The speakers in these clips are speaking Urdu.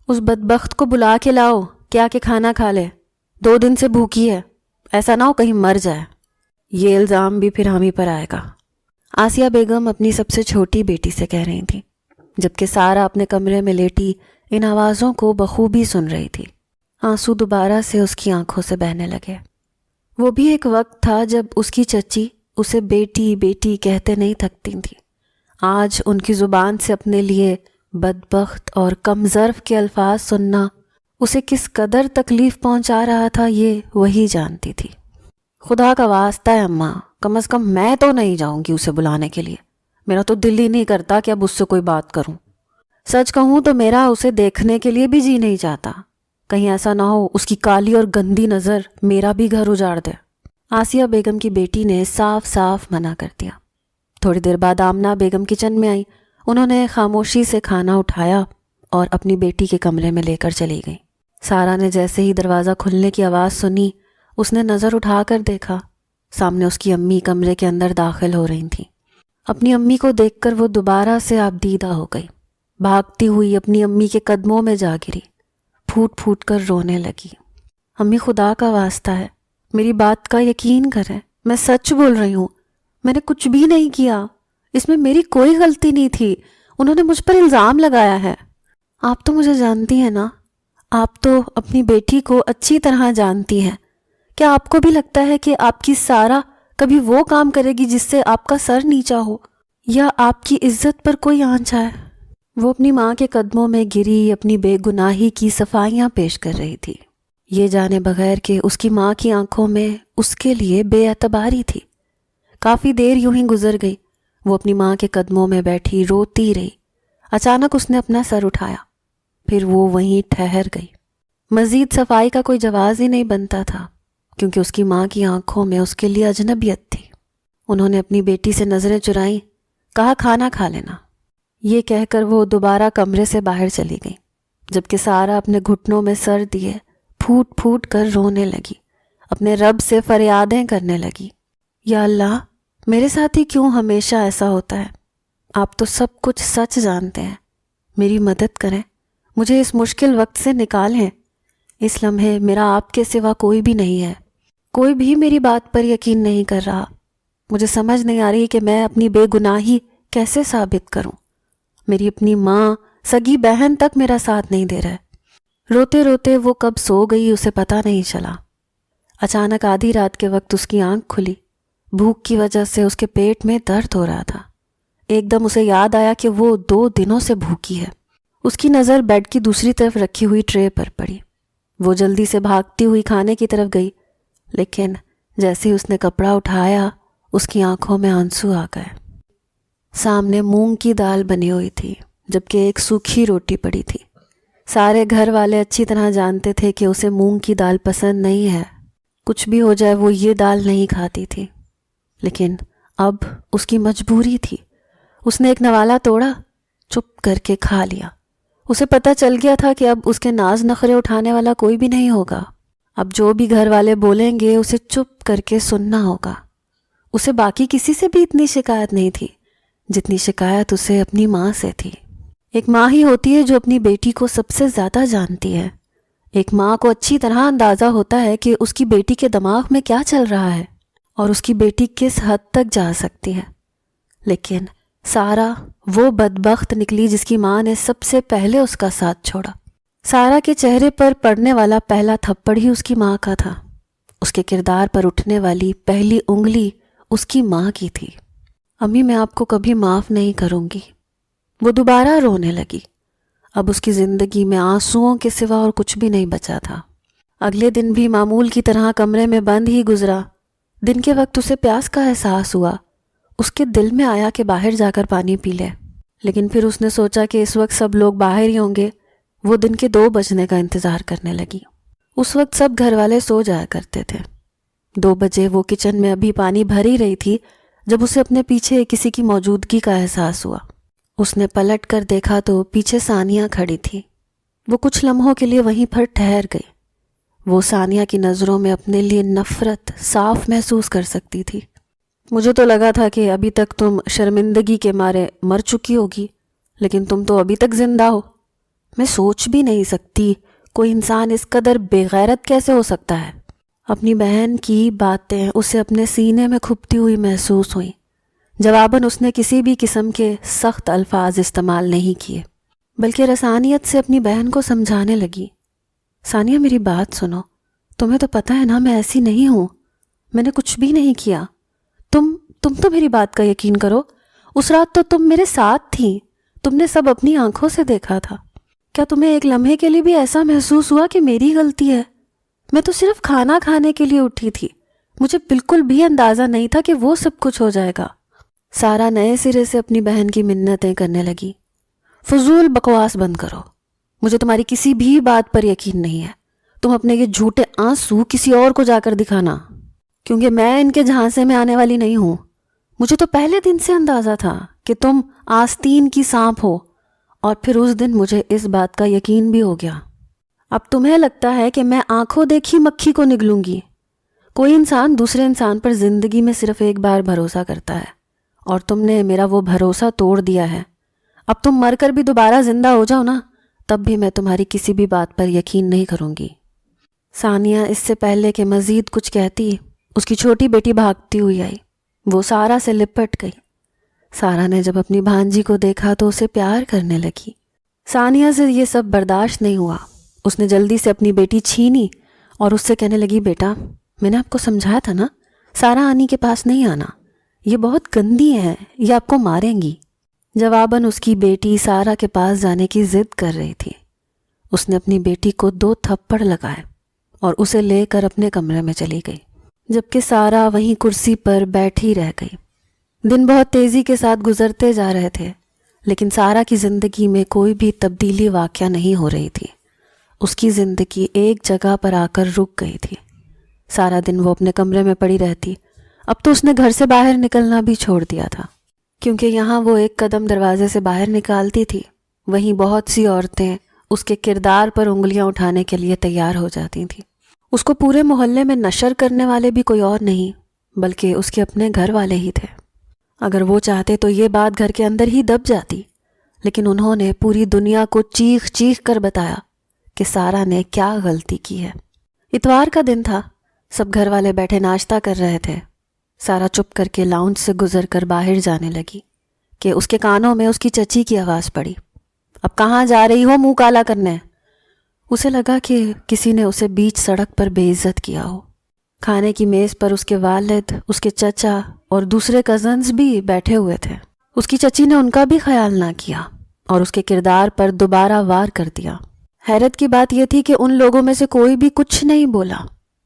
اس بدبخت کو بلا کے لاؤ کیا کہ کھانا کھا لے، 2 دن سے بھوکی ہے، ایسا نہ ہو کہیں مر جائے۔ یہ الزام بھی پھر ہم ہی پر آئے گا، آسیہ بیگم اپنی سب سے چھوٹی بیٹی سے کہہ رہی تھی، جبکہ سارا اپنے کمرے میں لیٹی ان آوازوں کو بخوبی سن رہی تھی۔ آنسو دوبارہ سے اس کی آنکھوں سے بہنے لگے۔ وہ بھی ایک وقت تھا جب اس کی چچی اسے بیٹی بیٹی کہتے نہیں تھکتی تھی۔ آج ان کی زبان سے اپنے لیے بدبخت اور کم ظرف کے الفاظ سننا اسے کس قدر تکلیف پہنچا رہا تھا یہ وہی جانتی تھی۔ خدا کا واسطہ ہے اماں، کم از کم میں تو نہیں جاؤں گی اسے بلانے کے لیے، میرا تو دل ہی نہیں کرتا کہ اب اس سے کوئی بات کروں۔ سچ کہوں تو میرا اسے دیکھنے کے لیے بھی جی نہیں چاہتا، کہیں ایسا نہ ہو اس کی کالی اور گندی نظر میرا بھی گھر اجاڑ دے۔ آسیہ بیگم کی بیٹی نے صاف صاف منع کر دیا۔ تھوڑی دیر بعد آمنہ بیگم کچن میں آئی، انہوں نے خاموشی سے کھانا اٹھایا اور اپنی بیٹی کے کمرے میں لے کر چلی گئیں۔ سارا نے جیسے ہی دروازہ کھلنے کی آواز سنی، اس نے نظر اٹھا کر دیکھا، سامنے اس کی امی کمرے کے اندر داخل ہو رہی تھیں۔ اپنی امی کو دیکھ کر وہ دوبارہ سے آبدیدہ ہو گئی، بھاگتی ہوئی اپنی امی کے قدموں میں جا گری، پھوٹ پھوٹ کر رونے لگی۔ امی خدا کا واسطہ ہے، میری بات کا یقین کریں، میں سچ بول رہی ہوں، میں نے کچھ بھی نہیں کیا، اس میں میری کوئی غلطی نہیں تھی، انہوں نے مجھ پر الزام لگایا ہے۔ آپ تو مجھے جانتی ہیں نا، آپ تو اپنی بیٹی کو اچھی طرح جانتی ہیں، کیا آپ کو بھی لگتا ہے کہ آپ کی سارا کبھی وہ کام کرے گی جس سے آپ کا سر نیچا ہو یا آپ کی عزت پر کوئی آنچ آئے؟ وہ اپنی ماں کے قدموں میں گری اپنی بے گناہی کی صفائیاں پیش کر رہی تھی، یہ جانے بغیر کہ اس کی ماں کی آنکھوں میں اس کے لیے بے اعتباری تھی۔ کافی دیر یوں ہی گزر گئی، وہ اپنی ماں کے قدموں میں بیٹھی روتی رہی۔ اچانک اس نے اپنا سر اٹھایا، پھر وہ وہیں ٹھہر گئی۔ مزید صفائی کا کوئی جواز ہی نہیں بنتا تھا، کیونکہ اس کی ماں کی آنکھوں میں اس کے لیے اجنبیت تھی۔ انہوں نے اپنی بیٹی سے نظریں چرائیں، کہا کھانا کھا لینا۔ یہ کہہ کر وہ دوبارہ کمرے سے باہر چلی گئی، جبکہ سارا اپنے گھٹنوں میں سر دیے پھوٹ پھوٹ کر رونے لگی، اپنے رب سے فریادیں کرنے لگی، یا اللہ میرے ساتھ ہی کیوں ہمیشہ ایسا ہوتا ہے؟ آپ تو سب کچھ سچ جانتے ہیں، میری مدد کریں، مجھے اس مشکل وقت سے نکالیں۔ اس لمحے میرا آپ کے سوا کوئی بھی نہیں ہے، کوئی بھی میری بات پر یقین نہیں کر رہا، مجھے سمجھ نہیں آ رہی کہ میں اپنی بے گناہی کیسے ثابت کروں۔ میری اپنی ماں، سگی بہن تک میرا ساتھ نہیں دے رہا ہے۔ روتے روتے وہ کب سو گئی اسے پتہ نہیں چلا۔ اچانک آدھی رات کے وقت اس کی آنکھ کھلی، بھوک کی وجہ سے اس کے پیٹ میں درد ہو رہا تھا۔ ایک دم اسے یاد آیا کہ وہ 2 دنوں سے بھوکی ہے۔ اس کی نظر بیڈ کی دوسری طرف رکھی ہوئی ٹرے پر پڑی، وہ جلدی سے بھاگتی ہوئی کھانے کی طرف گئی، لیکن جیسے ہی اس نے کپڑا اٹھایا اس کی آنکھوں میں آنسو آ گئے۔ سامنے مونگ کی دال بنی ہوئی تھی، جبکہ ایک سوکھی روٹی پڑی تھی۔ سارے گھر والے اچھی طرح جانتے تھے کہ اسے مونگ کی دال پسند نہیں ہے، کچھ بھی ہو جائے وہ یہ دال نہیں کھاتی تھی، لیکن اب اس کی مجبوری تھی۔ اس نے ایک نوالا توڑا، چپ کر کے کھا لیا۔ اسے پتہ چل گیا تھا کہ اب اس کے ناز نخرے اٹھانے والا کوئی بھی نہیں ہوگا، اب جو بھی گھر والے بولیں گے اسے چپ کر کے سننا ہوگا۔ اسے باقی کسی سے بھی اتنی شکایت نہیں تھی جتنی شکایت اسے اپنی ماں سے تھی۔ ایک ماں ہی ہوتی ہے جو اپنی بیٹی کو سب سے زیادہ جانتی ہے۔ ایک ماں کو اچھی طرح اندازہ ہوتا ہے کہ اس کی بیٹی کے دماغ میں کیا چل رہا ہے اور اس کی بیٹی کس حد تک جا سکتی ہے۔ لیکن سارا وہ بدبخت نکلی جس کی ماں نے سب سے پہلے اس کا ساتھ چھوڑا۔ سارا کے چہرے پر پڑنے والا پہلا تھپڑ ہی اس کی ماں کا تھا، اس کے کردار پر اٹھنے والی پہلی انگلی اس کی ماں کی تھی۔ امی میں آپ کو کبھی معاف نہیں کروں گی۔ وہ دوبارہ رونے لگی۔ اب اس کی زندگی میں آنسوؤں کے سوا اور کچھ بھی نہیں بچا تھا۔ اگلے دن بھی معمول کی طرح کمرے میں بند ہی گزرا۔ دن کے وقت اسے پیاس کا احساس ہوا، اس کے دل میں آیا کہ باہر جا کر پانی پی لے، لیکن پھر اس نے سوچا کہ اس وقت سب لوگ باہر ہی ہوں گے۔ وہ دن کے 2 بجنے کا انتظار کرنے لگی۔ اس وقت سب گھر والے سو جایا کرتے تھے۔ 2 بجے وہ کچن میں ابھی پانی بھر ہی رہی تھی جب اسے اپنے پیچھے کسی کی موجودگی کا احساس ہوا۔ اس نے پلٹ کر دیکھا تو پیچھے ثانیہ کھڑی تھی۔ وہ کچھ لمحوں کے لیے وہیں پر ٹھہر گئی۔ وہ ثانیہ کی نظروں میں اپنے لیے نفرت صاف محسوس کر سکتی تھی۔ مجھے تو لگا تھا کہ ابھی تک تم شرمندگی کے مارے مر چکی ہوگی، لیکن تم تو ابھی تک زندہ ہو۔ میں سوچ بھی نہیں سکتی کوئی انسان اس قدر بے غیرت کیسے ہو سکتا ہے۔ اپنی بہن کی باتیں اسے اپنے سینے میں کھپتی ہوئی محسوس ہوئیں۔ جواباً اس نے کسی بھی قسم کے سخت الفاظ استعمال نہیں کیے، بلکہ رسانیت سے اپنی بہن کو سمجھانے لگی۔ ثانیہ میری بات سنو، تمہیں تو پتہ ہے نا میں ایسی نہیں ہوں، میں نے کچھ بھی نہیں کیا۔ تم تو میری بات کا یقین کرو، اس رات تو تم میرے ساتھ تھیں، تم نے سب اپنی آنکھوں سے دیکھا تھا۔ کیا تمہیں ایک لمحے کے لیے بھی ایسا محسوس ہوا کہ میری غلطی ہے؟ میں تو صرف کھانا کھانے کے لیے اٹھی تھی، مجھے بالکل بھی اندازہ نہیں تھا کہ وہ سب کچھ ہو جائے گا۔ سارا نئے سرے سے اپنی بہن کی منتیں کرنے لگی۔ فضول بکواس بند کرو، مجھے تمہاری کسی بھی بات پر یقین نہیں ہے۔ تم اپنے یہ جھوٹے آنسو کسی اور کو جا کر دکھانا، کیونکہ میں ان کے جھانسے میں آنے والی نہیں ہوں۔ مجھے تو پہلے دن سے اندازہ تھا کہ تم آستین کی سانپ ہو، اور پھر اس دن مجھے اس بات کا یقین بھی ہو گیا۔ اب تمہیں لگتا ہے کہ میں آنکھوں دیکھی مکھی کو نگلوں گی؟ کوئی انسان دوسرے انسان پر زندگی میں صرف ایک بار بھروسہ کرتا ہے، اور تم نے میرا وہ بھروسہ توڑ دیا ہے۔ اب تم مر کر بھی دوبارہ زندہ ہو جاؤ نا، تب بھی میں تمہاری کسی بھی بات پر یقین نہیں کروں گی۔ ثانیہ اس سے پہلے کہ مزید کچھ کہتی، اس کی چھوٹی بیٹی بھاگتی ہوئی آئی۔ وہ سارا سے لپٹ گئی۔ سارا نے جب اپنی بھانجی کو دیکھا تو اسے پیار کرنے لگی۔ ثانیہ سے یہ سب برداشت نہیں ہوا۔ اس نے جلدی سے اپنی بیٹی چھینی اور اس سے کہنے لگی، بیٹا میں نے آپ کو سمجھایا تھا نا، سارا آنی کے پاس نہیں آنا، یہ بہت گندی ہے، یہ آپ کو ماریں گی۔ جواباً اس کی بیٹی سارا کے پاس جانے کی ضد کر رہی تھی۔ اس نے اپنی بیٹی کو 2 تھپڑ لگائے اور اسے لے کر اپنے کمرے میں چلی گئی، جبکہ سارا وہیں کرسی پر بیٹھی رہ گئی۔ دن بہت تیزی کے ساتھ گزرتے جا رہے تھے، لیکن سارا کی زندگی میں کوئی بھی تبدیلی واقع نہیں ہو رہی تھی۔ اس کی زندگی ایک جگہ پر آ کر رک گئی تھی۔ سارا دن وہ اپنے کمرے میں پڑی رہتی۔ اب تو اس نے گھر سے باہر نکلنا بھی چھوڑ دیا تھا، کیونکہ یہاں وہ ایک قدم دروازے سے باہر نکالتی تھی، وہیں بہت سی عورتیں اس کے کردار پر انگلیاں اٹھانے کے لیے تیار ہو جاتی تھیں۔ اس کو پورے محلے میں نشر کرنے والے بھی کوئی اور نہیں بلکہ اس کے اپنے گھر والے ہی تھے۔ اگر وہ چاہتے تو یہ بات گھر کے اندر ہی دب جاتی، لیکن انہوں نے پوری دنیا کو چیخ چیخ کر بتایا کہ سارا نے کیا غلطی کی ہے۔ اتوار کا دن تھا، سب گھر والے بیٹھے ناشتہ کر رہے تھے۔ سارا چپ کر کے لاؤنج سے گزر کر باہر جانے لگی کہ اس کے کانوں میں اس کی چچی کی آواز پڑی، اب کہاں جا رہی ہو منہ کالا کرنے؟ اسے لگا کہ کسی نے اسے بیچ سڑک پر بے عزت کیا ہو۔ کھانے کی میز پر اس کے والد، اس کے چچا اور دوسرے کزنز بھی بیٹھے ہوئے تھے۔ اس کی چچی نے ان کا بھی خیال نہ کیا اور اس کے کردار پر دوبارہ وار کر دیا۔ حیرت کی بات یہ تھی کہ ان لوگوں میں سے کوئی بھی کچھ نہیں بولا،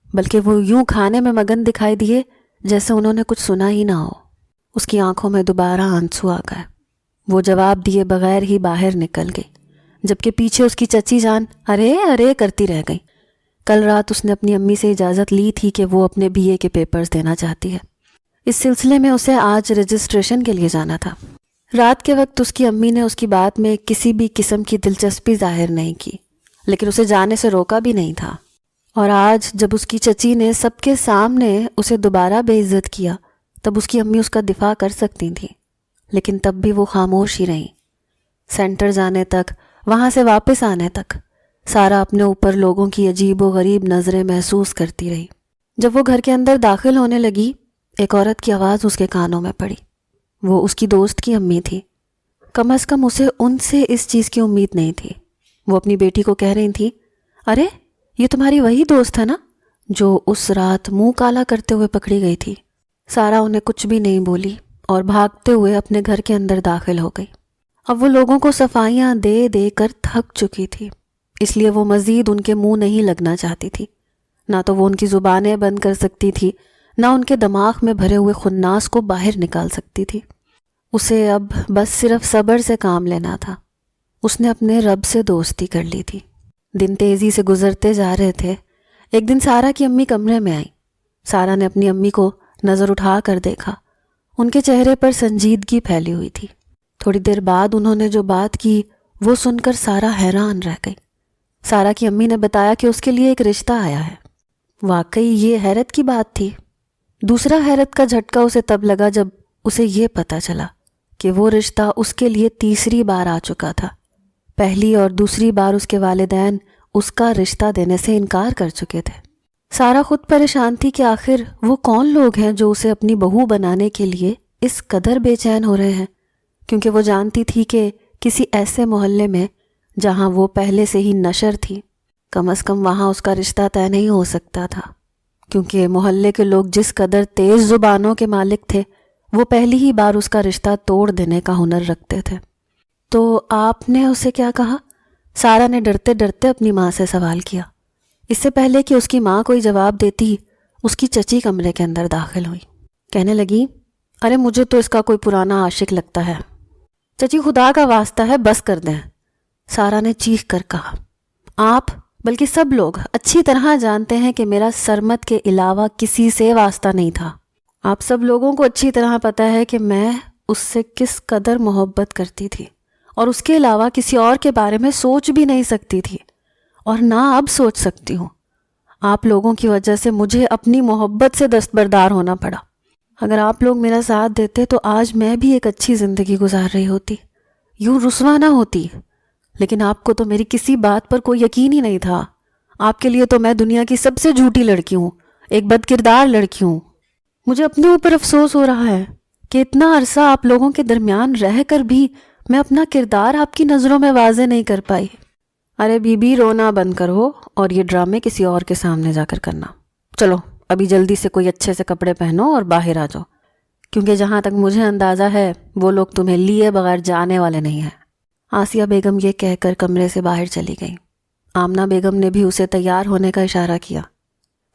بلکہ وہ یوں کھانے میں مگن دکھائی دیے جیسے انہوں نے کچھ سنا ہی نہ ہو۔ اس کی آنکھوں میں دوبارہ آنسو آ گئے۔ وہ جواب دیے بغیر ہی باہر نکل گئی، جبکہ پیچھے اس کی چچی جان ارے ارے کرتی رہ گئی۔ کل رات اس نے اپنی امی سے اجازت لی تھی کہ وہ اپنے BA کے پیپرز دینا چاہتی ہے۔ اس سلسلے میں اسے آج رجسٹریشن کے لیے جانا تھا۔ رات کے وقت اس کی امی نے اس کی بات میں کسی بھی قسم کی دلچسپی ظاہر نہیں کی، لیکن اسے جانے سے روکا بھی نہیں تھا۔ اور آج جب اس کی چچی نے سب کے سامنے اسے دوبارہ بے عزت کیا، تب اس کی امی اس کا دفاع کر سکتی تھیں، لیکن تب بھی وہ خاموش ہی رہیں۔ سینٹر جانے تک، وہاں سے واپس آنے تک، سارا اپنے اوپر لوگوں کی عجیب و غریب نظریں محسوس کرتی رہی۔ جب وہ گھر کے اندر داخل ہونے لگی، ایک عورت کی آواز اس کے کانوں میں پڑی۔ وہ اس کی دوست کی امی تھی۔ کم از کم اسے ان سے اس چیز کی امید نہیں تھی۔ وہ اپنی بیٹی کو کہہ رہی تھی، ارے یہ تمہاری وہی دوست ہے نا جو اس رات منہ کالا کرتے ہوئے پکڑی گئی تھی۔ سارا انہیں کچھ بھی نہیں بولی اور بھاگتے ہوئے اپنے گھر کے اندر داخل ہو گئی۔ اب وہ لوگوں کو صفائیاں دے دے کر تھک چکی تھی، اس لیے وہ مزید ان کے منہ نہیں لگنا چاہتی تھی۔ نہ تو وہ ان کی زبانیں بند کر سکتی تھی، نہ ان کے دماغ میں بھرے ہوئے خناس کو باہر نکال سکتی تھی۔ اسے اب بس صرف صبر سے کام لینا تھا۔ اس نے اپنے رب سے دوستی کر لی تھی۔ دن تیزی سے گزرتے جا رہے تھے۔ ایک دن سارا کی امی کمرے میں آئی۔ سارا نے اپنی امی کو نظر اٹھا کر دیکھا۔ ان کے چہرے پر سنجیدگی پھیلی ہوئی تھی۔ تھوڑی دیر بعد انہوں نے جو بات کی وہ سن کر سارا حیران رہ گئی۔ سارا کی امی نے بتایا کہ اس کے لیے ایک رشتہ آیا ہے۔ واقعی یہ حیرت کی بات تھی۔ دوسرا حیرت کا جھٹکا اسے تب لگا جب اسے یہ پتہ چلا کہ وہ رشتہ اس کے لیے تیسری بار آ چکا تھا۔ پہلی اور دوسری بار اس کے والدین اس کا رشتہ دینے سے انکار کر چکے تھے۔ سارا خود پریشان تھی کہ آخر وہ کون لوگ ہیں جو اسے اپنی بہو بنانے کے لیے اس قدر بے چین ہو رہے ہیں، کیونکہ وہ جانتی تھی کہ کسی ایسے محلے میں جہاں وہ پہلے سے ہی نشر تھی، کم از کم وہاں اس کا رشتہ طے نہیں ہو سکتا تھا، کیونکہ محلے کے لوگ جس قدر تیز زبانوں کے مالک تھے وہ پہلی ہی بار اس کا رشتہ توڑ دینے کا ہنر رکھتے تھے۔ تو آپ نے اسے کیا کہا؟ سارا نے ڈرتے ڈرتے اپنی ماں سے سوال کیا۔ اس سے پہلے کہ اس کی ماں کوئی جواب دیتی، اس کی چچی کمرے کے اندر داخل ہوئی۔ کہنے لگی، ارے مجھے تو اس کا کوئی پرانا عاشق لگتا ہے۔ چچی خدا کا واسطہ ہے بس کر دیں، سارا نے چیخ کر کہا۔ آپ بلکہ سب لوگ اچھی طرح جانتے ہیں کہ میرا سرمد کے علاوہ کسی سے واسطہ نہیں تھا۔ آپ سب لوگوں کو اچھی طرح پتہ ہے کہ میں اس سے کس قدر محبت کرتی تھی اور اس کے علاوہ کسی اور کے بارے میں سوچ بھی نہیں سکتی تھی، اور نہ اب سوچ سکتی ہوں۔ آپ لوگوں کی وجہ سے مجھے اپنی محبت سے دستبردار ہونا پڑا۔ اگر آپ لوگ میرا ساتھ دیتے تو آج میں بھی ایک اچھی زندگی گزار رہی ہوتی، یوں رسوا نہ ہوتی، لیکن آپ کو تو میری کسی بات پر کوئی یقین ہی نہیں تھا۔ آپ کے لیے تو میں دنیا کی سب سے جھوٹی لڑکی ہوں، ایک بد کردار لڑکی ہوں۔ مجھے اپنے اوپر افسوس ہو رہا ہے کہ اتنا عرصہ آپ لوگوں کے درمیان رہ کر بھی میں اپنا کردار آپ کی نظروں میں واضح نہیں کر پائی۔ ارے بی بی رونا بند کرو اور یہ ڈرامے کسی اور کے سامنے جا کر کرنا۔ چلو ابھی جلدی سے کوئی اچھے سے کپڑے پہنو اور باہر آ جاؤ، کیونکہ جہاں تک مجھے اندازہ ہے وہ لوگ تمہیں لیے بغیر جانے والے نہیں ہیں۔ آسیہ بیگم یہ کہہ کر کمرے سے باہر چلی گئی۔ آمنہ بیگم نے بھی اسے تیار ہونے کا اشارہ کیا۔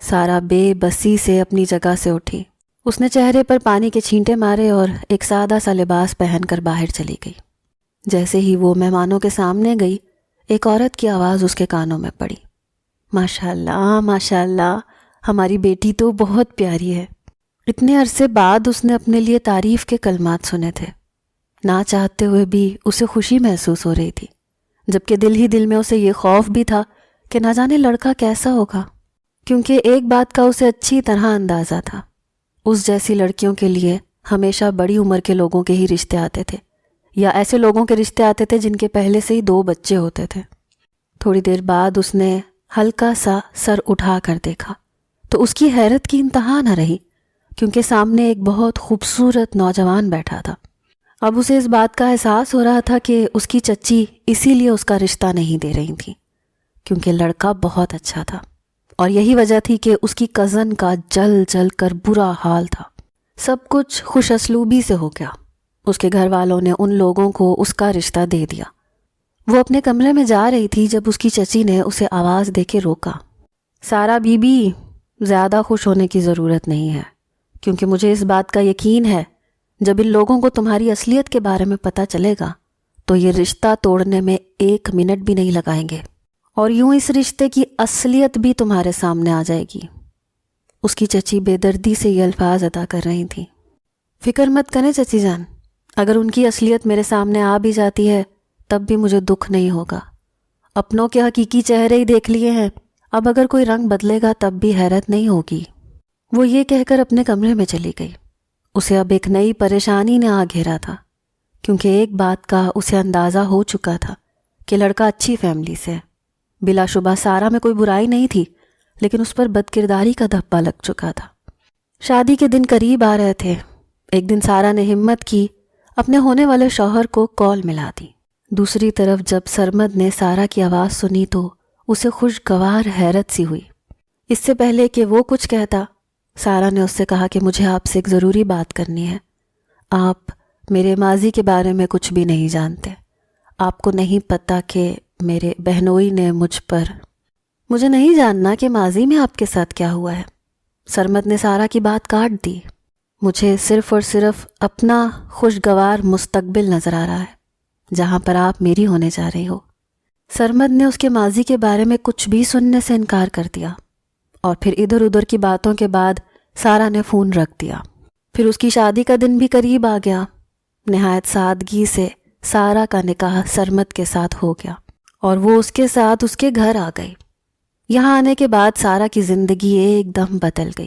سارا بے بسی سے اپنی جگہ سے اٹھی۔ اس نے چہرے پر پانی کے چھینٹے مارے اور ایک سادہ سا لباس پہن کر باہر چلی گئی۔ جیسے ہی وہ مہمانوں کے سامنے گئی، ایک عورت کی آواز اس کے کانوں میں پڑی، ماشاءاللہ ماشاءاللہ، ہماری بیٹی تو بہت پیاری ہے۔ اتنے عرصے بعد اس نے اپنے لیے تعریف کے کلمات سنے تھے۔ نہ چاہتے ہوئے بھی اسے خوشی محسوس ہو رہی تھی، جبکہ دل ہی دل میں اسے یہ خوف بھی تھا کہ نہ جانے لڑکا کیسا ہوگا، کیونکہ ایک بات کا اسے اچھی طرح اندازہ تھا، اس جیسی لڑکیوں کے لیے ہمیشہ بڑی عمر کے لوگوں کے ہی رشتے آتے تھے، یا ایسے لوگوں کے رشتے آتے تھے جن کے پہلے سے ہی 2 بچے ہوتے تھے۔ تھوڑی دیر بعد اس نے ہلکا سا سر اٹھا کر دیکھا تو اس کی حیرت کی انتہا نہ رہی، کیونکہ سامنے ایک بہت خوبصورت نوجوان بیٹھا تھا۔ اب اسے اس بات کا احساس ہو رہا تھا کہ اس کی چچی اسی لیے اس کا رشتہ نہیں دے رہی تھی، کیونکہ لڑکا بہت اچھا تھا، اور یہی وجہ تھی کہ اس کی کزن کا جل جل کر برا حال تھا۔ سب کچھ خوش اسلوبی سے ہو گیا۔ اس کے گھر والوں نے ان لوگوں کو اس کا رشتہ دے دیا۔ وہ اپنے کمرے میں جا رہی تھی جب اس کی چچی نے اسے آواز دے کے روکا۔ سارا بی بی، زیادہ خوش ہونے کی ضرورت نہیں ہے، کیونکہ مجھے اس بات کا یقین ہے جب ان لوگوں کو تمہاری اصلیت کے بارے میں پتہ چلے گا تو یہ رشتہ توڑنے میں 1 منٹ بھی نہیں لگائیں گے، اور یوں اس رشتے کی اصلیت بھی تمہارے سامنے آ جائے گی۔ اس کی چچی بے دردی سے یہ الفاظ ادا کر رہی تھی۔ فکر مت کریں چچی جان، اگر ان کی اصلیت میرے سامنے آ بھی جاتی ہے تب بھی مجھے دکھ نہیں ہوگا۔ اپنوں کے حقیقی چہرے ہی دیکھ لیے ہیں، اب اگر کوئی رنگ بدلے گا تب بھی حیرت نہیں ہوگی۔ وہ یہ کہہ کر اپنے کمرے میں چلی گئی۔ اسے اب ایک نئی پریشانی نے آ گھیرا تھا، کیونکہ ایک بات کا اسے اندازہ ہو چکا تھا کہ لڑکا اچھی فیملی سے ہے۔ بلا شبہ سارا میں کوئی برائی نہیں تھی، لیکن اس پر بد کرداری کا دھبا لگ چکا تھا۔ شادی کے دن قریب آ رہے تھے۔ ایک دن سارا نے ہمت کی، اپنے ہونے والے شوہر کو کال ملا دی۔ دوسری طرف جب سرمد نے سارا کی آواز سنی تو اسے خوشگوار حیرت سی ہوئی۔ اس سے پہلے کہ وہ کچھ کہتا، سارا نے اس سے کہا کہ مجھے آپ سے ایک ضروری بات کرنی ہے۔ آپ میرے ماضی کے بارے میں کچھ بھی نہیں جانتے۔ آپ کو نہیں پتہ کہ میرے بہنوئی نے مجھے نہیں جاننا کہ ماضی میں آپ کے ساتھ کیا ہوا ہے۔ سرمد نے سارا کی بات کاٹ دی۔ مجھے صرف اور صرف اپنا خوشگوار مستقبل نظر آ رہا ہے جہاں پر آپ میری ہونے جا رہی ہو۔ سرمد نے اس کے ماضی کے بارے میں کچھ بھی سننے سے انکار کر دیا، اور پھر ادھر ادھر کی باتوں کے بعد سارا نے فون رکھ دیا۔ پھر اس کی شادی کا دن بھی قریب آ گیا۔ نہایت سادگی سے سارا کا نکاح سرمد کے ساتھ ہو گیا، اور وہ اس کے ساتھ اس کے گھر آ گئی۔ یہاں آنے کے بعد سارا کی زندگی ایک دم بدل گئی۔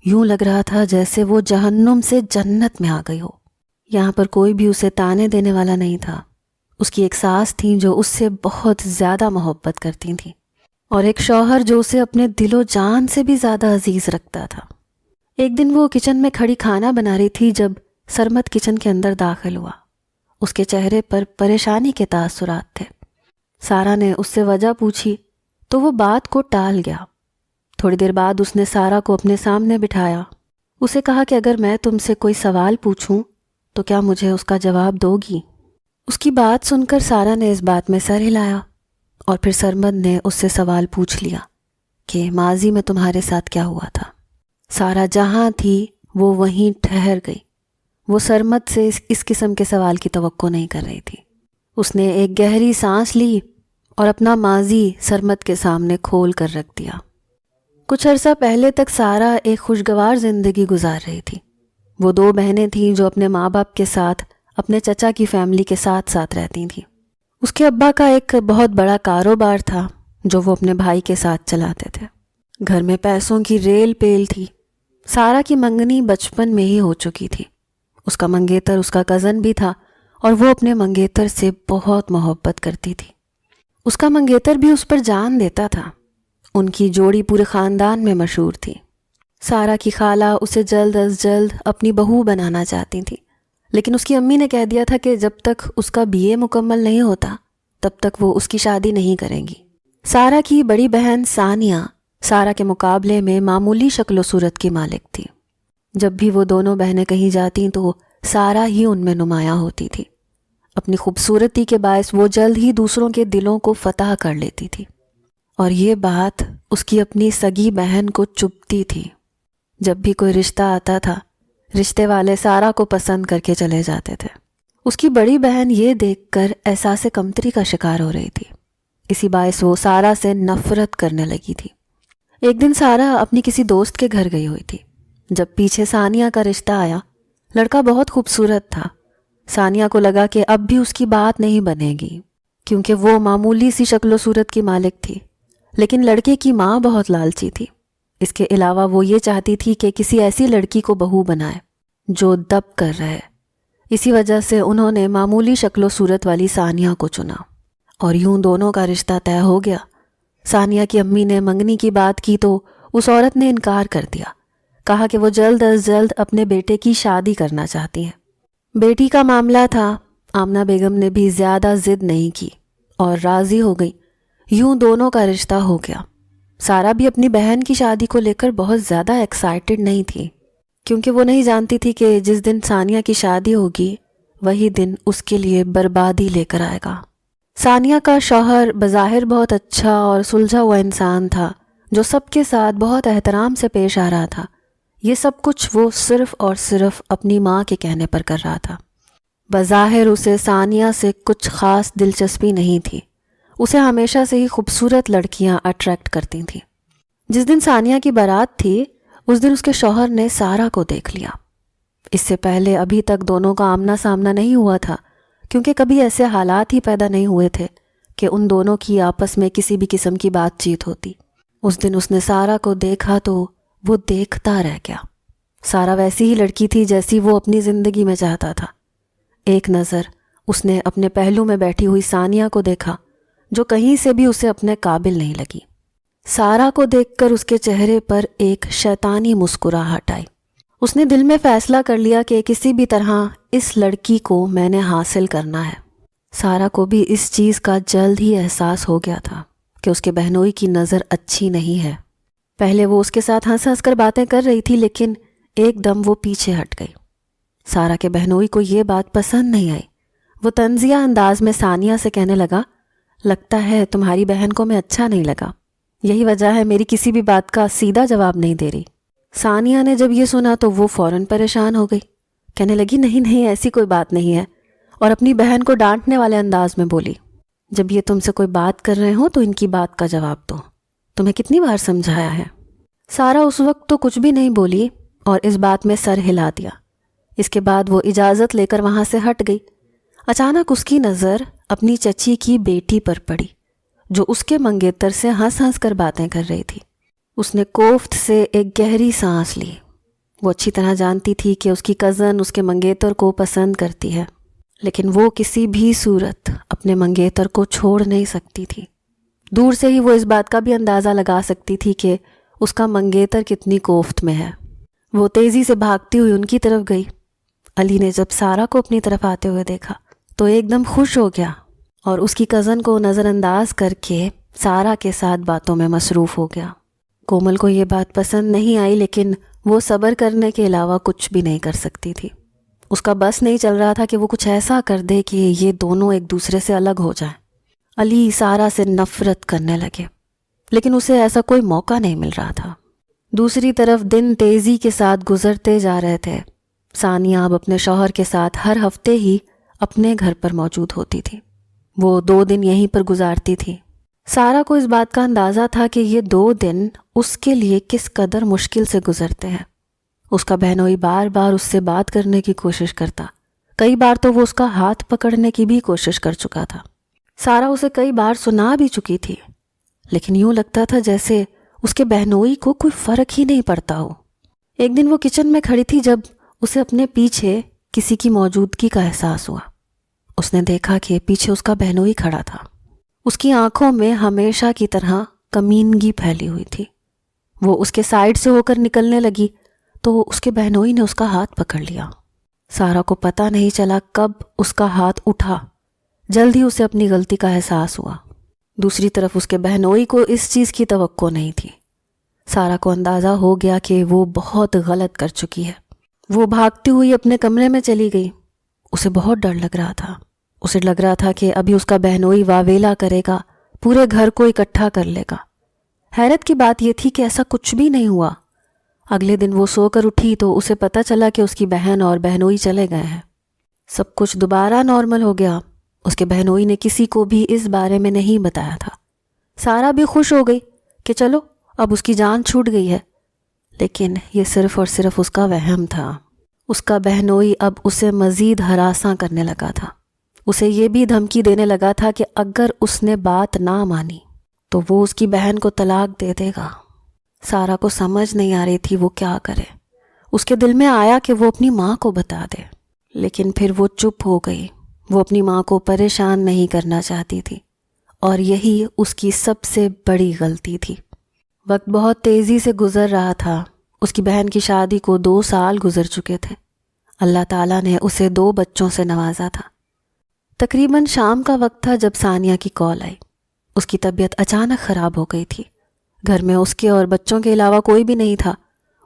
یوں لگ رہا تھا جیسے وہ جہنم سے جنت میں آ گئی ہو۔ یہاں پر کوئی بھی اسے تانے دینے والا نہیں تھا۔ اس کی ایک ساس تھیں جو اس سے بہت زیادہ محبت کرتی تھیں، اور ایک شوہر جو اسے اپنے دل و جان سے بھی زیادہ عزیز رکھتا تھا۔ ایک دن وہ کچن میں کھڑی کھانا بنا رہی تھی جب سرمد کچن کے اندر داخل ہوا۔ اس کے چہرے پر پریشانی کے تاثرات تھے۔ سارا نے اس سے وجہ پوچھی تو وہ بات کو ٹال گیا۔ تھوڑی دیر بعد اس نے سارا کو اپنے سامنے بٹھایا، اسے کہا کہ اگر میں تم سے کوئی سوال پوچھوں تو کیا مجھے اس کا جواب دو گی؟ اس کی بات سن کر سارا نے اس بات میں سر ہلایا، اور پھر سرمد نے اس سے سوال پوچھ لیا کہ ماضی میں تمہارے ساتھ کیا ہوا تھا۔ سارا جہاں تھی وہ وہیں ٹھہر گئی۔ وہ سرمد سے اس قسم کے سوال کی توقع نہیں کر رہی تھی۔ اس نے ایک گہری سانس لی اور اپنا ماضی سرمد کے سامنے کھول کر رکھ دیا۔ کچھ عرصہ پہلے تک سارا ایک خوشگوار زندگی گزار رہی تھی۔ وہ 2 بہنیں تھیں جو اپنے ماں باپ کے ساتھ اپنے چچا کی فیملی کے ساتھ رہتی تھیں۔ اس کے ابا کا ایک بہت بڑا کاروبار تھا جو وہ اپنے بھائی کے ساتھ چلاتے تھے۔ گھر میں پیسوں کی ریل پیل تھی۔ سارا کی منگنی بچپن میں ہی ہو چکی تھی۔ اس کا منگیتر اس کا کزن بھی تھا اور وہ اپنے منگیتر سے بہت محبت کرتی تھی۔ اس کا منگیتر بھی اس پر جان دیتا تھا۔ ان کی جوڑی پورے خاندان میں مشہور تھی۔ سارا کی خالہ اسے جلد از جلد اپنی بہو بنانا چاہتی تھی، لیکن اس کی امی نے کہہ دیا تھا کہ جب تک اس کا BA مکمل نہیں ہوتا تب تک وہ اس کی شادی نہیں کریں گی۔ سارا کی بڑی بہن ثانیہ سارا کے مقابلے میں معمولی شکل و صورت کی مالک تھی۔ جب بھی وہ دونوں بہنیں کہیں جاتیں تو سارا ہی ان میں نمایاں ہوتی تھی۔ اپنی خوبصورتی کے باعث وہ جلد ہی دوسروں کے دلوں کو فتح کر لیتی تھی، اور یہ بات اس کی اپنی سگی بہن کو چبھتی تھی۔ جب بھی کوئی رشتہ آتا تھا، رشتے والے سارا کو پسند کر کے چلے جاتے تھے۔ اس کی بڑی بہن یہ دیکھ کر احساس کمتری کا شکار ہو رہی تھی۔ اسی باعث وہ سارا سے نفرت کرنے لگی تھی۔ ایک دن سارا اپنی کسی دوست کے گھر گئی ہوئی تھی۔ جب پیچھے ثانیہ کا رشتہ آیا، لڑکا بہت خوبصورت تھا۔ ثانیہ کو لگا کہ اب بھی اس کی بات نہیں بنے گی، کیونکہ وہ معمولی سی شکل و صورت کی مالک تھی، لیکن لڑکے کی ماں بہت لالچی تھی۔ اس کے علاوہ وہ یہ چاہتی تھی کہ کسی ایسی لڑکی کو بہو بنائے جو دب کر رہے۔ اسی وجہ سے انہوں نے معمولی شکل و صورت والی ثانیہ کو چنا، اور یوں دونوں کا رشتہ طے ہو گیا۔ ثانیہ کی امی نے منگنی کی بات کی تو اس عورت نے انکار کر دیا، کہا کہ وہ جلد از جلد اپنے بیٹے کی شادی کرنا چاہتی ہیں۔ بیٹی کا معاملہ تھا، آمنہ بیگم نے بھی زیادہ ضد نہیں کی اور راضی ہو گئی۔ یوں دونوں کا رشتہ ہو گیا۔ سارا بھی اپنی بہن کی شادی کو لے کر بہت زیادہ ایکسائٹڈ نہیں تھی، کیونکہ وہ نہیں جانتی تھی کہ جس دن ثانیہ کی شادی ہوگی وہی دن اس کے لیے بربادی لے کر آئے گا۔ ثانیہ کا شوہر بظاہر بہت اچھا اور سلجھا ہوا انسان تھا جو سب کے ساتھ بہت احترام سے پیش آ رہا تھا۔ یہ سب کچھ وہ صرف اور صرف اپنی ماں کے کہنے پر کر رہا تھا۔ بظاہر اسے ثانیہ سے کچھ خاص دلچسپی نہیں تھی۔ اسے ہمیشہ سے ہی خوبصورت لڑکیاں اٹریکٹ کرتی تھیں۔ جس دن ثانیہ کی بارات تھی اس دن اس کے شوہر نے سارا کو دیکھ لیا۔ اس سے پہلے ابھی تک دونوں کا آمنا سامنا نہیں ہوا تھا، کیونکہ کبھی ایسے حالات ہی پیدا نہیں ہوئے تھے کہ ان دونوں کی آپس میں کسی بھی قسم کی بات چیت ہوتی۔ اس دن اس نے سارا کو دیکھا تو وہ دیکھتا رہ گیا۔ سارا ویسی ہی لڑکی تھی جیسی وہ اپنی زندگی میں چاہتا تھا۔ ایک نظر اس نے اپنے پہلو میں بیٹھی ہوئی ثانیہ کو دیکھا جو کہیں سے بھی اسے اپنے قابل نہیں لگی۔ سارا کو دیکھ کر اس کے چہرے پر ایک شیطانی مسکراہٹ آئی۔ اس نے دل میں فیصلہ کر لیا کہ کسی بھی طرح اس لڑکی کو میں نے حاصل کرنا ہے۔ سارا کو بھی اس چیز کا جلد ہی احساس ہو گیا تھا کہ اس کے بہنوئی کی نظر اچھی نہیں ہے۔ پہلے وہ اس کے ساتھ ہنس ہنس کر باتیں کر رہی تھی، لیکن ایک دم وہ پیچھے ہٹ گئی۔ سارا کے بہنوئی کو یہ بات پسند نہیں آئی۔ وہ طنزیہ انداز میں ثانیہ سے کہنے لگا، لگتا ہے تمہاری بہن کو میں اچھا نہیں لگا، یہی وجہ ہے میری کسی بھی بات کا سیدھا جواب نہیں دے رہی۔ ثانیہ نے جب یہ سنا تو وہ فوراً پریشان ہو گئی، کہنے لگی نہیں ایسی کوئی بات نہیں ہے، اور اپنی بہن کو ڈانٹنے والے انداز میں بولی، جب یہ تم سے کوئی بات کر رہے ہوں تو ان کی بات کا جواب دو، تمہیں کتنی بار سمجھایا ہے۔ سارا اس وقت تو کچھ بھی نہیں بولی اور اس بات میں سر ہلا دیا۔ اس کے بعد وہ اجازت لے کر وہاں سے ہٹ گئی۔ اچانک اس کی نظر اپنی چچی کی بیٹی پر پڑی جو اس کے منگیتر سے ہنس ہنس کر باتیں کر رہی تھی۔ اس نے کوفت سے ایک گہری سانس لی۔ وہ اچھی طرح جانتی تھی کہ اس کی کزن اس کے منگیتر کو پسند کرتی ہے۔ لیکن وہ کسی بھی صورت اپنے منگیتر کو چھوڑ نہیں سکتی تھی۔ دور سے ہی وہ اس بات کا بھی اندازہ لگا سکتی تھی کہ اس کا منگیتر کتنی کوفت میں ہے۔ وہ تیزی سے بھاگتی ہوئی ان کی طرف گئی۔ علی نے جب سارا کو اپنی طرف آتے ہوئے دیکھا تو ایک دم خوش ہو گیا اور اس کی کزن کو نظر انداز کر کے سارا کے ساتھ باتوں میں مصروف ہو گیا۔ کومل کو یہ بات پسند نہیں آئی، لیکن وہ صبر کرنے کے علاوہ کچھ بھی نہیں کر سکتی تھی۔ اس کا بس نہیں چل رہا تھا کہ وہ کچھ ایسا کر دے کہ یہ دونوں ایک دوسرے سے الگ ہو جائیں۔ علی سارا سے نفرت کرنے لگے، لیکن اسے ایسا کوئی موقع نہیں مل رہا تھا۔ دوسری طرف دن تیزی کے ساتھ گزرتے جا رہے تھے۔ ثانیہ اب اپنے شوہر کے ساتھ ہر ہفتے ہی اپنے گھر پر موجود ہوتی تھی۔ وہ 2 دن یہیں پر گزارتی تھی۔ سارا کو اس بات کا اندازہ تھا کہ یہ 2 دن اس کے لیے کس قدر مشکل سے گزرتے ہیں۔ اس کا بہنوئی بار بار اس سے بات کرنے کی کوشش کرتا۔ کئی بار تو وہ اس کا ہاتھ پکڑنے کی بھی کوشش کر چکا تھا۔ سارا اسے کئی بار سنا بھی چکی تھی، لیکن یوں لگتا تھا جیسے اس کے بہنوئی کو کوئی فرق ہی نہیں پڑتا ہو۔ ایک دن وہ کچن میں کھڑی تھی جب اسے اپنے پیچھے کسی کی موجودگی کا احساس ہوا۔ اس نے دیکھا کہ پیچھے اس کا بہنوئی کھڑا تھا۔ اس کی آنکھوں میں ہمیشہ کی طرح کمینگی پھیلی ہوئی تھی۔ وہ اس کے سائیڈ سے ہو کر نکلنے لگی تو اس کے بہنوئی نے اس کا ہاتھ پکڑ لیا۔ سارا کو پتہ نہیں چلا کب اس کا ہاتھ اٹھا۔ جلد ہی اسے اپنی غلطی کا احساس ہوا۔ دوسری طرف اس کے بہنوئی کو اس چیز کی توقع نہیں تھی۔ سارا کو اندازہ ہو گیا کہ وہ بہت غلط کر چکی ہے۔ وہ بھاگتی ہوئی اپنے کمرے میں چلی گئی۔ اسے بہت ڈر لگ رہا تھا۔ اسے لگ رہا تھا کہ ابھی اس کا بہنوئی واویلا کرے گا، پورے گھر کو اکٹھا کر لے گا۔ حیرت کی بات یہ تھی کہ ایسا کچھ بھی نہیں ہوا۔ اگلے دن وہ سو کر اٹھی تو اسے پتہ چلا کہ اس کی بہن اور بہنوئی چلے گئے ہیں۔ سب کچھ دوبارہ نارمل ہو گیا۔ اس کے بہنوئی نے کسی کو بھی اس بارے میں نہیں بتایا تھا۔ سارا بھی خوش ہو گئی کہ چلو اب اس کی جان چھوٹ گئی ہے، لیکن یہ صرف اور صرف اس کا وہم تھا۔ اس کا بہنوئی اب اسے مزید ہراساں کرنے لگا تھا۔ اسے یہ بھی دھمکی دینے لگا تھا کہ اگر اس نے بات نہ مانی تو وہ اس کی بہن کو طلاق دے دے گا۔ سارا کو سمجھ نہیں آ رہی تھی وہ کیا کرے۔ اس کے دل میں آیا کہ وہ اپنی ماں کو بتا دے، لیکن پھر وہ چپ ہو گئی۔ وہ اپنی ماں کو پریشان نہیں کرنا چاہتی تھی، اور یہی اس کی سب سے بڑی غلطی تھی۔ وقت بہت تیزی سے گزر رہا تھا۔ اس کی بہن کی شادی کو 2 سال گزر چکے تھے۔ اللہ تعالیٰ نے اسے 2 بچوں سے نوازا تھا۔ تقریباً شام کا وقت تھا جب ثانیہ کی کال آئی۔ اس کی طبیعت اچانک خراب ہو گئی تھی۔ گھر میں اس کے اور بچوں کے علاوہ کوئی بھی نہیں تھا۔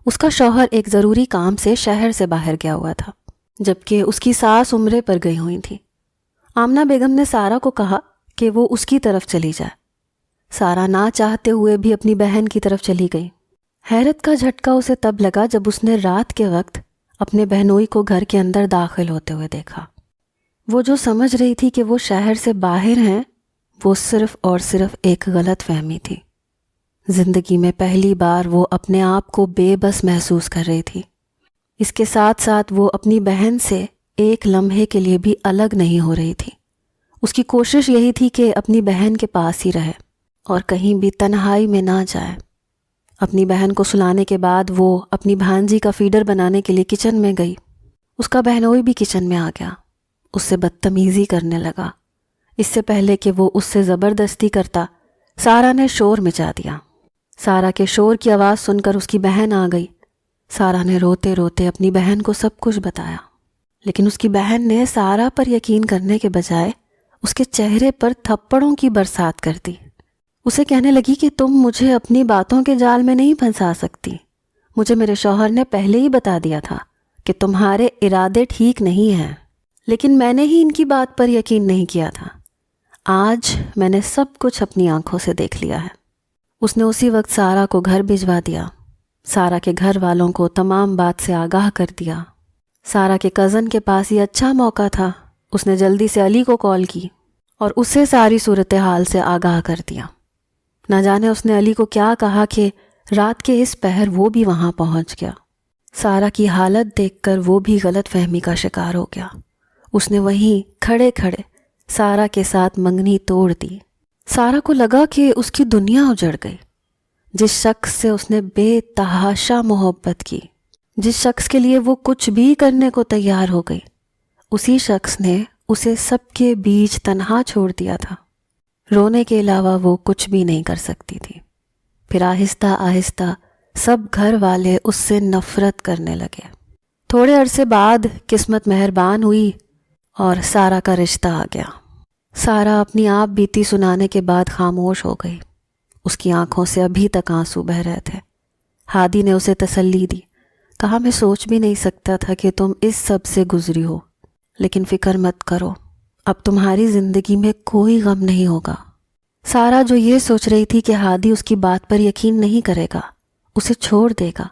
اس کا شوہر ایک ضروری کام سے شہر سے باہر گیا ہوا تھا، جبکہ اس کی ساس عمرے پر گئی ہوئی تھی۔ آمنہ بیگم نے سارا کو کہا کہ وہ اس کی طرف چلی جائے۔ سارا نہ چاہتے ہوئے بھی اپنی بہن کی طرف چلی گئی۔ حیرت کا جھٹکا اسے تب لگا جب اس نے رات کے وقت اپنے بہنوئی کو گھر کے اندر داخل ہوتے ہوئے دیکھا۔ وہ جو سمجھ رہی تھی کہ وہ شہر سے باہر ہیں، وہ صرف اور صرف ایک غلط فہمی تھی۔ زندگی میں پہلی بار وہ اپنے آپ کو بے بس محسوس کر رہی تھی۔ اس کے ساتھ ساتھ وہ اپنی بہن سے ایک لمحے کے لیے بھی الگ نہیں ہو رہی تھی۔ اس کی کوشش یہی تھی کہ اپنی بہن کے پاس ہی رہے اور کہیں بھی تنہائی میں نہ جائے۔ اپنی بہن کو سلانے کے بعد وہ اپنی بھانجی کا فیڈر بنانے کے لیے کچن میں گئی۔ اس کا بہنوئی بھی کچن میں آ گیا۔ اس سے بدتمیزی کرنے لگا۔ اس سے پہلے کہ وہ اس سے زبردستی کرتا، سارا نے شور مچا دیا۔ سارا کے شور کی آواز سن کر اس کی بہن آ گئی۔ سارا نے روتے روتے اپنی بہن کو سب کچھ بتایا، لیکن اس کی بہن نے سارا پر یقین کرنے کے بجائے اس کے چہرے پر تھپڑوں کی برسات کر دی۔ اسے کہنے لگی کہ تم مجھے اپنی باتوں کے جال میں نہیں پھنسا سکتی۔ مجھے میرے شوہر نے پہلے ہی بتا دیا تھا کہ تمہارے ارادے ٹھیک نہیں ہیں، لیکن میں نے ہی ان کی بات پر یقین نہیں کیا تھا۔ آج میں نے سب کچھ اپنی آنکھوں سے دیکھ لیا ہے۔ اس نے اسی وقت سارا کو گھر بھجوا دیا۔ سارا کے گھر والوں کو تمام بات سے آگاہ کر دیا۔ سارا کے کزن کے پاس یہ اچھا موقع تھا۔ اس نے جلدی سے علی کو کال کی اور اسے ساری صورتحال سے آگاہ کر دیا۔ نہ جانے اس نے علی کو کیا کہا کہ رات کے اس پہر وہ بھی وہاں پہنچ گیا۔ سارا کی حالت دیکھ کر وہ بھی غلط فہمی کا شکار ہو گیا۔ اس نے وہیں کھڑے کھڑے سارا کے ساتھ منگنی توڑ دی۔ سارا کو لگا کہ اس کی دنیا اجڑ گئی۔ جس شخص سے اس نے بے تحاشا محبت کی، جس شخص کے لیے وہ کچھ بھی کرنے کو تیار ہو گئی، اسی شخص نے اسے سب کے بیچ تنہا چھوڑ دیا تھا۔ رونے کے علاوہ وہ کچھ بھی نہیں کر سکتی تھی۔ پھر آہستہ آہستہ سب گھر والے اس سے نفرت کرنے لگے۔ تھوڑے عرصے بعد قسمت مہربان ہوئی اور سارا کا رشتہ آ گیا۔ سارا اپنی آپ بیتی سنانے کے بعد خاموش ہو گئی۔ اس کی آنکھوں سے ابھی تک آنسو بہہ رہے تھے۔ ہادی نے اسے تسلی دی، کہا میں سوچ بھی نہیں سکتا تھا کہ تم اس سب سے گزری ہو، لیکن فکر مت کرو، اب تمہاری زندگی میں کوئی غم نہیں ہوگا۔ سارا جو یہ سوچ رہی تھی کہ ہادی اس کی بات پر یقین نہیں کرے گا، اسے چھوڑ دے گا،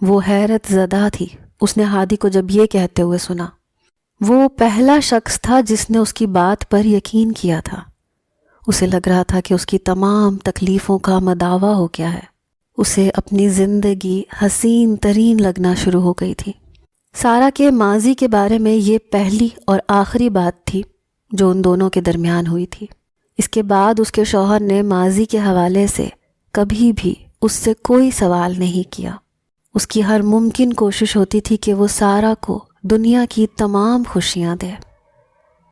وہ حیرت زدہ تھی۔ اس نے ہادی کو جب یہ کہتے ہوئے سنا، وہ پہلا شخص تھا جس نے اس کی بات پر یقین کیا تھا۔ اسے لگ رہا تھا کہ اس کی تمام تکلیفوں کا مداوع ہو گیا ہے۔ اسے اپنی زندگی حسین ترین لگنا شروع ہو گئی تھی۔ سارا کے ماضی کے بارے میں یہ پہلی اور آخری بات تھی جو ان دونوں کے درمیان ہوئی تھی۔ اس کے بعد اس کے شوہر نے ماضی کے حوالے سے کبھی بھی اس سے کوئی سوال نہیں کیا۔ اس کی ہر ممکن کوشش ہوتی تھی کہ وہ سارا کو دنیا کی تمام خوشیاں دے۔